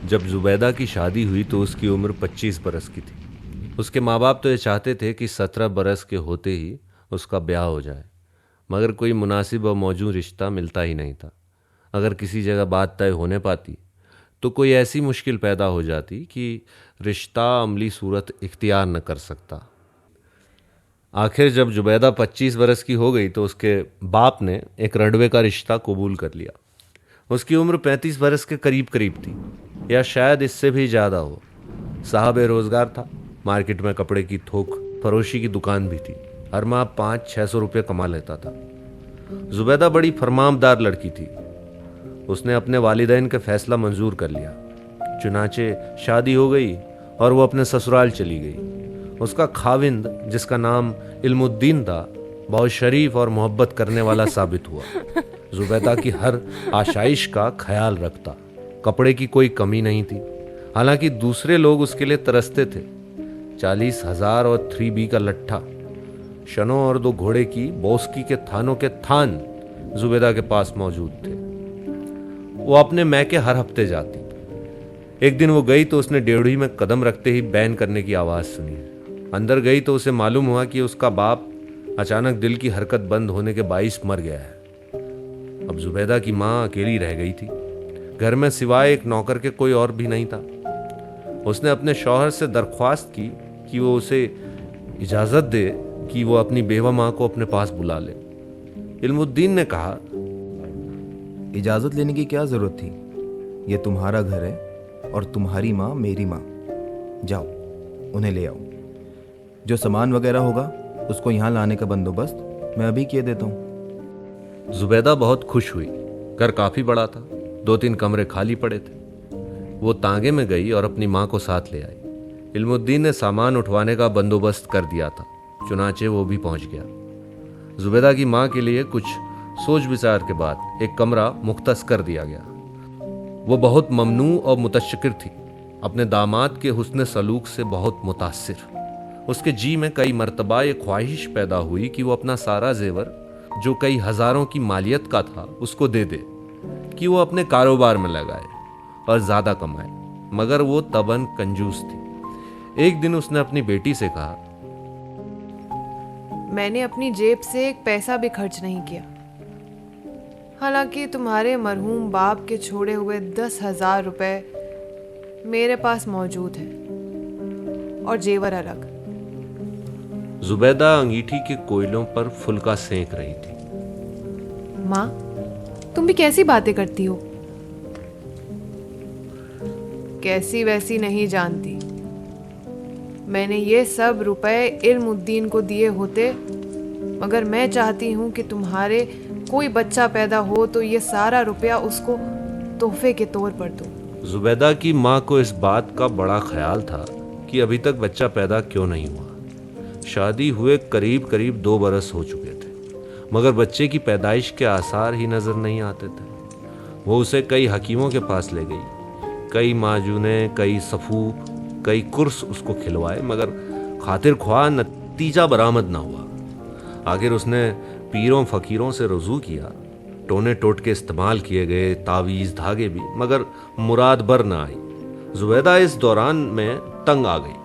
जब जुबैदा की शादी हुई तो उसकी उम्र 25 बरस की थी। उसके माँ बाप तो ये चाहते थे कि 17 बरस के होते ही उसका ब्याह हो जाए, मगर कोई मुनासिब और मौजूद रिश्ता मिलता ही नहीं था। अगर किसी जगह बात तय होने पाती तो कोई ऐसी मुश्किल पैदा हो जाती कि रिश्ता अमली सूरत इख्तियार न कर सकता। आखिर जब जुबैदा 25 बरस की हो गई तो उसके बाप ने एक रडवे का रिश्ता कबूल कर लिया। उसकी उम्र 35 बरस के करीब करीब थी, या शायद इससे भी ज़्यादा हो। साहब बेरोजगार था, मार्केट में कपड़े की थोक फरोशी की दुकान भी थी। हर माह 500-600 रुपये कमा लेता था। जुबैदा बड़ी फरमामदार लड़की थी। उसने अपने वालिदैन का फैसला मंजूर कर लिया। चुनाचे शादी हो गई और वो अपने ससुराल चली गई। उसका खाविंद, जिसका नाम इल्मुद्दीन था, बहुत शरीफ और मोहब्बत करने वाला साबित हुआ। जुबैदा की हर आशाइश का ख्याल रखता। कपड़े की कोई कमी नहीं थी, हालांकि दूसरे लोग उसके लिए तरसते थे। 40,000 और 3B का लट्ठा, शनों और 2 घोड़े की बोस्की के थानों के थान जुबैदा के पास मौजूद थे। वो अपने मैके हर हफ्ते जाती। एक दिन वो गई तो उसने डेवढ़ी में कदम रखते ही बैन करने की आवाज़ सुनी। अंदर गई तो उसे मालूम हुआ कि उसका बाप अचानक दिल की हरकत बंद होने के बाइस मर गया है। अब जुबैदा की माँ अकेली रह गई थी। घर में सिवाय एक नौकर के कोई और भी नहीं था। उसने अपने शौहर से दरख्वास्त की कि वो उसे इजाज़त दे कि वो अपनी बेवा माँ को अपने पास बुला ले। इल्मुद्दीन ने कहा, इजाज़त लेने की क्या ज़रूरत थी? ये तुम्हारा घर है और तुम्हारी माँ मेरी माँ। जाओ, उन्हें ले आओ। जो सामान वगैरह होगा उसको यहाँ लाने का बंदोबस्त मैं अभी किए देता हूँ। जुबैदा बहुत खुश हुई। घर काफ़ी बड़ा था, 2-3 कमरे खाली पड़े थे। वो तांगे में गई और अपनी माँ को साथ ले आई। इल्मुद्दीन ने सामान उठवाने का बंदोबस्त कर दिया था, चुनाचे वो भी पहुंच गया। जुबैदा की माँ के लिए कुछ सोच विचार के बाद एक कमरा मुख्तस कर दिया गया। वो बहुत ममनू और मुतशक्किर थी, अपने दामाद के हुस्न सलूक से बहुत मुतासिर। उसके जी में कई मर्तबा ये ख्वाहिश पैदा हुई कि वो अपना सारा जेवर, जो कई हज़ारों की मालियत का था, उसको दे दे कि वो अपने कारोबार में लगाए और ज़्यादा कमाए, मगर वो तबन कंजूस थी। एक दिन उसने अपनी बेटी से कहा, मैंने अपनी जेब से एक पैसा भी खर्च नहीं किया, हालांकि तुम्हारे मरहूम बाप के छोड़े हुए 10,000 रुपए मेरे पास मौजूद हैं और जेवर अलग। जुबैदा अंगीठी के कोयलों पर फुल्का सेंक रही थी। माँ, तुम भी कैसी बातें करती हो? कैसी वैसी नहीं जानती। मैंने ये सब रुपए इल्मुद्दीन को दिए होते, मगर मैं चाहती हूँ कि तुम्हारे कोई बच्चा पैदा हो तो ये सारा रुपया उसको तोहफे के तौर पर दो। जुबैदा की माँ को इस बात का बड़ा ख्याल था कि अभी तक बच्चा पैदा क्यों नहीं हुआ। शादी हुए करीब करीब 2 बरस हो चुके थे, मगर बच्चे की पैदाइश के आसार ही नजर नहीं आते थे। वो उसे कई हकीमों के पास ले गई, कई माजूने, कई सफूक, कई कुर्स उसको खिलवाए, मगर खातिर ख्वाह नतीजा बरामद ना हुआ। आखिर उसने पीरों फकीरों से रुजू किया, टोने टोट के इस्तेमाल किए गए, तावीज़ धागे भी, मगर मुराद बर ना आई। जुबैदा इस दौरान में तंग आ गई।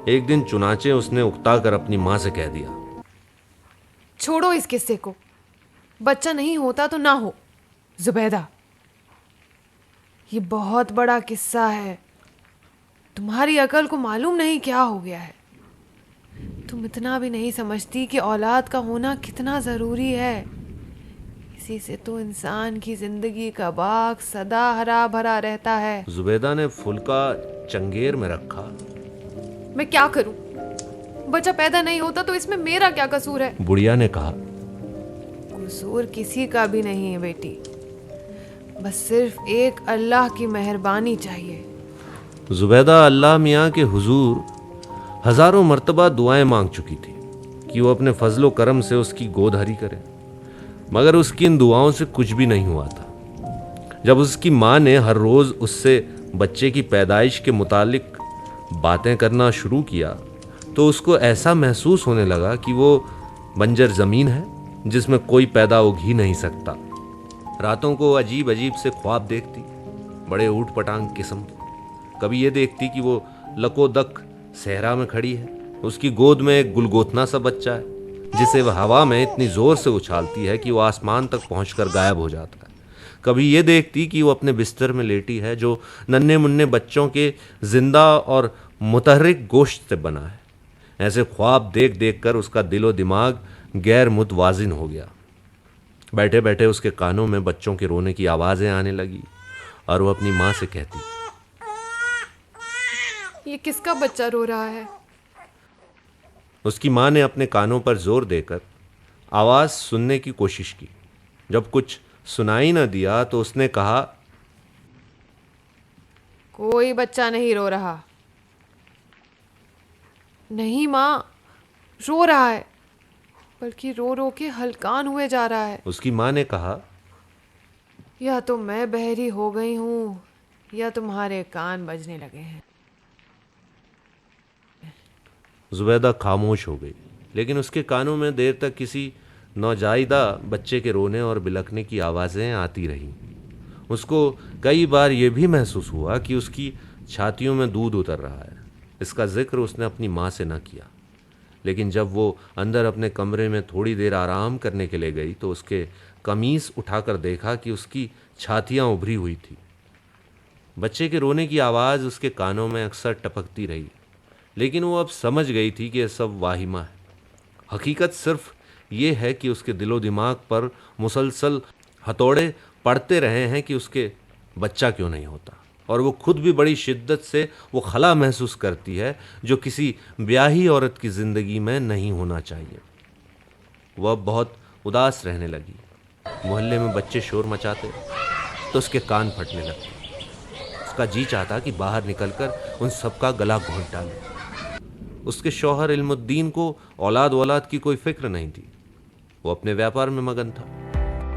एक दिन चुनाचे उसने उकता कर अपनी माँ से कह दिया, छोड़ो इस किस्से को, बच्चा नहीं होता तो ना हो। जुबैदा, ये बहुत बड़ा किस्सा है। तुम्हारी अकल को मालूम नहीं क्या हो गया है। तुम इतना भी नहीं समझती कि औलाद का होना कितना ज़रूरी है। इसी से तो इंसान की जिंदगी का बाग सदा हरा भरा रहता है। जुबैदा ने फुल्का चंगेर में रखा। मैं क्या करूं? बच्चा पैदा नहीं होता तो इसमें मेरा क्या कसूर है? बुढ़िया ने कहा, कसूर किसी का भी नहीं है बेटी, बस सिर्फ एक अल्लाह की मेहरबानी चाहिए। जुबैदा अल्लाह मियाँ के हुजूर हजारों मर्तबा दुआएं मांग चुकी थी कि वो अपने फजलो करम से उसकी गोद हरी करे, मगर उसकी इन दुआओं से कुछ भी नहीं हुआ था। जब उसकी माँ ने हर रोज़ उससे बच्चे की पैदाइश के मुतालिक बातें करना शुरू किया तो उसको ऐसा महसूस होने लगा कि वो बंजर ज़मीन है जिसमें कोई पैदा उग ही नहीं सकता। रातों को अजीब अजीब से ख्वाब देखती, बड़े ऊट पटांग किस्म। कभी ये देखती कि वो लकोदक सहरा में खड़ी है, उसकी गोद में एक गुलगोथना सा बच्चा है जिसे वह हवा में इतनी जोर से उछालती है कि वो आसमान तक पहुंचकर गायब हो जाता है। कभी ये देखती कि वो अपने बिस्तर में लेटी है जो नन्हे मुन्ने बच्चों के जिंदा और मुतहर्रिक गोश्त से बना है। ऐसे ख्वाब देख देख कर उसका दिलो दिमाग गैर मुतवाजिन हो गया। बैठे बैठे उसके कानों में बच्चों के रोने की आवाज़ें आने लगी और वो अपनी माँ से कहती, ये किसका बच्चा रो रहा है? उसकी माँ ने अपने कानों पर जोर देकर आवाज़ सुनने की कोशिश की। जब कुछ सुनाई न दिया तो उसने कहा, कोई बच्चा नहीं रो रहा। नहीं माँ, रो रहा है, बल्कि रो रो के हलकान हुए जा रहा है। उसकी माँ ने कहा, या तो मैं बहरी हो गई हूँ या तुम्हारे कान बजने लगे हैं। जुबैदा खामोश हो गई, लेकिन उसके कानों में देर तक किसी नौजायदा बच्चे के रोने और बिलखने की आवाज़ें आती रहीं। उसको कई बार यह भी महसूस हुआ कि उसकी छातियों में दूध उतर रहा है। इसका जिक्र उसने अपनी माँ से न किया, लेकिन जब वो अंदर अपने कमरे में थोड़ी देर आराम करने के लिए गई तो उसके कमीज उठाकर देखा कि उसकी छातियाँ उभरी हुई थी। बच्चे के रोने की आवाज़ उसके कानों में अक्सर टपकती रही, लेकिन वो अब समझ गई थी कि यह सब वाहिमा है। हकीकत सिर्फ ये है कि उसके दिलो दिमाग पर मुसलसल हथौड़े पड़ते रहे हैं कि उसके बच्चा क्यों नहीं होता, और वो खुद भी बड़ी शिद्दत से वो खला महसूस करती है जो किसी ब्याही औरत की ज़िंदगी में नहीं होना चाहिए। वह अब बहुत उदास रहने लगी। मोहल्ले में बच्चे शोर मचाते तो उसके कान फटने लगते। उसका जी चाहता कि बाहर निकलकर उन सबका गला घोंट डाले। उसके शौहर इल्मुद्दीन को औलाद वौलाद की कोई फिक्र नहीं थी। वो अपने व्यापार में मगन था।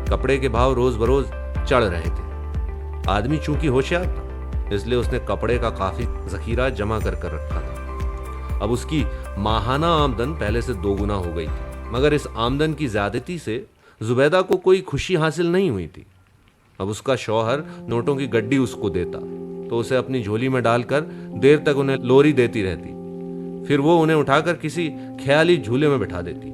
कपड़े के भाव रोज बरोज चढ़ रहे थे। आदमी चूंकि होशियार था, इसलिए उसने कपड़े का काफी जखीरा जमा कर रखा था। अब उसकी माहाना आमदन पहले से 2 गुना हो गई थी, मगर इस आमदन की ज्यादती से जुबैदा को कोई खुशी हासिल नहीं हुई थी। अब उसका शौहर नोटों की गड्डी उसको देता तो उसे अपनी झोली में डालकर देर तक उन्हें लोरी देती रहती, फिर वो उन्हें उठाकर किसी ख्याली झूले में बिठा देती।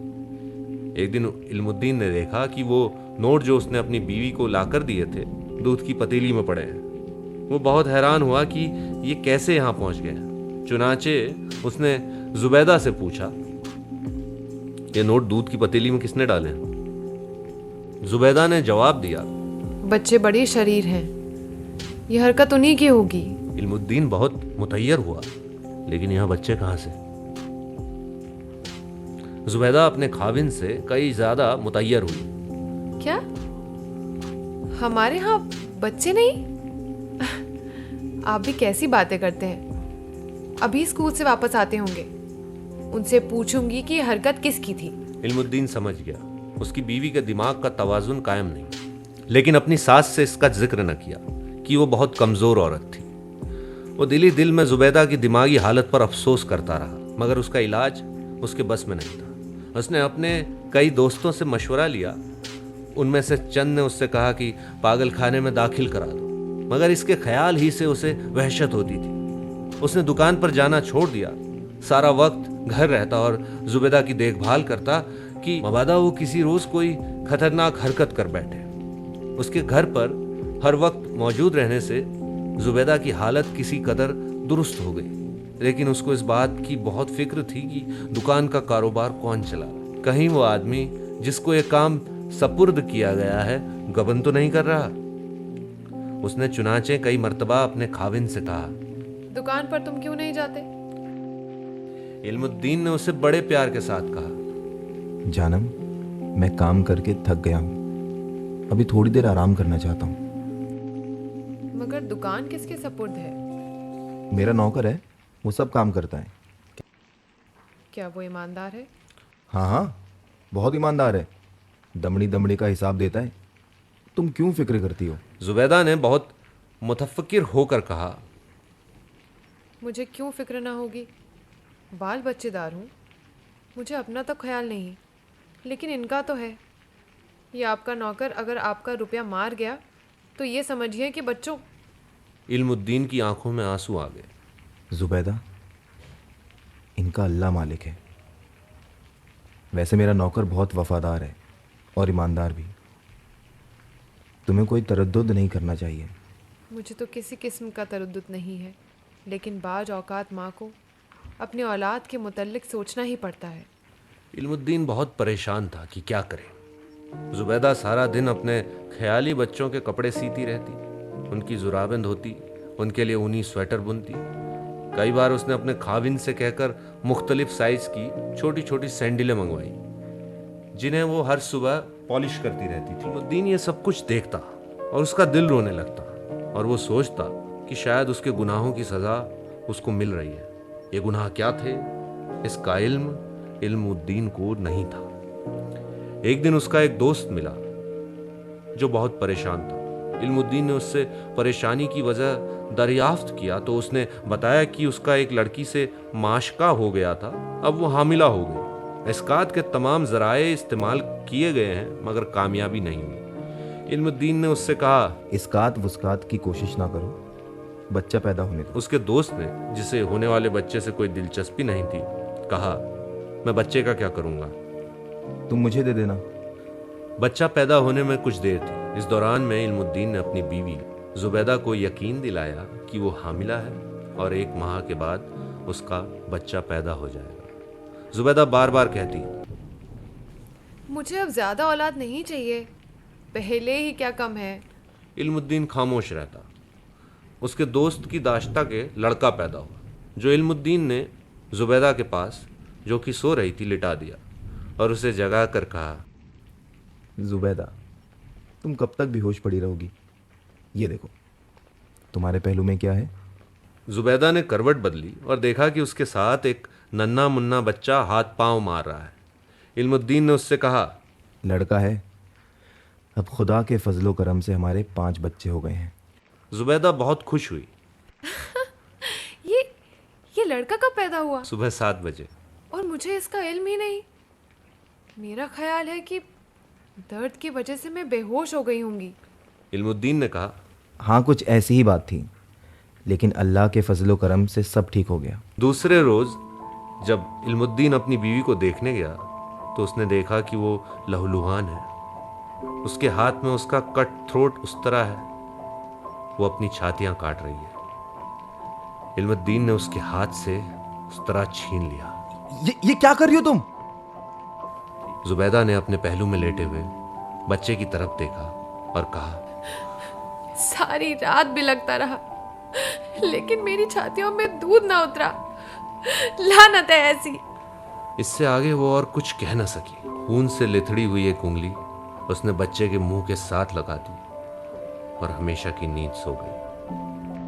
एक दिन इल्मुद्दीन ने देखा कि वो नोट जो उसने अपनी बीवी को लाकर दिए थे दूध की पतीली में पड़े हैं। वो बहुत हैरान हुआ कि ये कैसे यहाँ पहुंच गए। चुनाचे उसने जुबैदा से पूछा, ये नोट दूध की पतीली में किसने डाले? जुबैदा ने जवाब दिया, बच्चे बड़े शरीर हैं, यह हरकत उन्हीं की होगी। इल्मुद्दीन बहुत मुतैयर हुआ, लेकिन यह बच्चे कहाँ से? जुबैदा अपने खाविन से कई ज्यादा मुतैयर हुई। क्या हमारे यहाँ बच्चे नहीं? आप भी कैसी बातें करते हैं। अभी स्कूल से वापस आते होंगे, उनसे पूछूंगी कि हरकत किसकी थी। इल्मुद्दीन समझ गया उसकी बीवी के दिमाग का तवाजुन कायम नहीं, लेकिन अपनी सास से इसका जिक्र न किया कि वो बहुत कमजोर औरत थी। वो दिली दिल में जुबैदा की दिमागी हालत पर अफसोस करता रहा, मगर उसका इलाज उसके बस में नहीं था। उसने अपने कई दोस्तों से मशवरा लिया। उनमें से चंद ने उससे कहा कि पागल खाने में दाखिल करा दो, मगर इसके ख्याल ही से उसे वहशत होती थी। उसने दुकान पर जाना छोड़ दिया, सारा वक्त घर रहता और जुबैदा की देखभाल करता कि मबादा वो किसी रोज कोई खतरनाक हरकत कर बैठे। उसके घर पर हर वक्त मौजूद रहने से जुबैदा की हालत किसी कदर दुरुस्त हो गई, लेकिन उसको इस बात की बहुत फिक्र थी कि दुकान का कारोबार कौन चला। कहीं वो आदमी जिसको ये काम सपुर्द किया गया है गबन तो नहीं कर रहा। उसने चुनाचे कई मर्तबा अपने खाविन से कहा, दुकान पर तुम क्यों नहीं जाते? इल्मुद्दीन ने उसे बड़े प्यार के साथ कहा, जानम, मैं काम करके थक गया हूँ, अभी थोड़ी देर आराम करना चाहता हूँ। मगर दुकान किसके सपुर्द है? मेरा नौकर है, वो सब काम करता है। क्या वो ईमानदार है? हाँ हाँ, बहुत ईमानदार है, दमड़ी दमड़ी का हिसाब देता है। तुम क्यों फिक्र करती हो? जुबैदा ने बहुत मुतफक्किर होकर कहा, मुझे क्यों फिक्र ना होगी? बाल बच्चेदार हूँ, मुझे अपना तो ख्याल नहीं, लेकिन इनका तो है। ये आपका नौकर अगर आपका रुपया मार गया तो ये समझिए कि बच्चों। इल्मुद्दीन की आंखों में आंसू आ गए। जुबैदा, इनका अल्लाह मालिक है। वैसे मेरा नौकर बहुत वफादार है और ईमानदार भी। तुम्हें कोई तरद्दुद नहीं करना चाहिए। मुझे तो किसी किस्म का तरद्दुद नहीं है, लेकिन बाज औकात माँ को अपनी औलाद के मुतल्लिक सोचना ही पड़ता है। इल्मुद्दीन बहुत परेशान था कि क्या करे। जुबैदा सारा दिन अपने ख्याली बच्चों के कपड़े सीती रहती, उनकी जुराबें धोती, उनके लिए ऊनी स्वेटर बुनती। कई बार उसने अपने खाविन से कहकर मुख्तलिफ साइज की छोटी छोटी सैंडलें मंगवाई, जिन्हें वो हर सुबह पॉलिश करती रहती थी। इल्मुद्दीन ये सब कुछ देखता और उसका दिल रोने लगता, और वो सोचता कि शायद उसके गुनाहों की सज़ा उसको मिल रही है। ये गुनाह क्या थे, इसका इल्म इल्मुद्दीन को नहीं था। एक दिन उसका एक दोस्त मिला जो बहुत परेशान था। इल्मुद्दीन ने उससे परेशानी की वजह दरियाफ्त किया तो उसने बताया कि उसका एक लड़की से माशका हो गया था, अब वो हामिला हो गई। इसकात के तमाम जराए इस्तेमाल किए गए हैं मगर कामयाबी नहीं हुई। इल्मुद्दीन ने उससे कहा, इसकात वस्कात की कोशिश ना करो, बच्चा पैदा होने दो। उसके दोस्त ने, जिसे होने वाले बच्चे से कोई दिलचस्पी नहीं थी, कहा, मैं बच्चे का क्या करूंगा, तुम मुझे दे देना। बच्चा पैदा होने में कुछ देर थी। इस दौरान में इल्मुद्दीन ने अपनी बीवी जुबैदा को यकीन दिलाया कि वो हामिला है और 1 माह के बाद उसका बच्चा पैदा हो जाएगा। जुबैदा बार बार कहती, मुझे अब ज़्यादा औलाद नहीं चाहिए, पहले ही क्या कम है। इल्मुद्दीन खामोश रहता। उसके दोस्त की दाश्ता के लड़का पैदा हुआ, जो इल्मुद्दीन ने जुबैदा के पास, जो कि सो रही थी, लिटा दिया और उसे जगा कर कहा, जुबैदा, तुम कब तक बेहोश पड़ी रहोगी? ये देखो, तुम्हारे पहलू में क्या है? जुबैदा ने करवट बदली और देखा कि उसके साथ एक नन्हा मुन्ना बच्चा हाथ पांव मार रहा है। इल्मुद्दीन ने उससे कहा, लड़का है। अब खुदा के फजलो करम से हमारे 5 बच्चे हो गए हैं। जुबैदा बहुत खुश हुई। ये लड़का कब पैदा हुआ? सुबह 7 बजे। और मुझे इसका इल्म ही नहीं। मेरा ख्याल है कि दर्द की वजह से मैं बेहोश हो गई होंगी। इल्मुद्दीन ने कहा, हाँ, कुछ ऐसी ही बात थी, लेकिन अल्लाह के फजलो करम से सब ठीक हो गया। दूसरे रोज जब इल्मुद्दीन अपनी बीवी को देखने गया तो उसने देखा कि वो लहूलुहान है। उसके हाथ में उसका कट थ्रोट उस तरह है, वो अपनी छातियां काट रही है। इल्मुद्दीन ने उसके हाथ से उस तरह छीन लिया। ये क्या कर रही हो तुम? जुबैदा ने अपने पहलू में लेटे हुए बच्चे की तरफ देखा और कहा, सारी रात बिलखता रहा, लेकिन मेरी छातियों में दूध ना उतरा। लानत है ऐसी। इससे आगे वो और कुछ कह न सकी। खून से लिथड़ी हुई एक उंगली उसने बच्चे के मुंह के साथ लगा दी और हमेशा की नींद सो गई।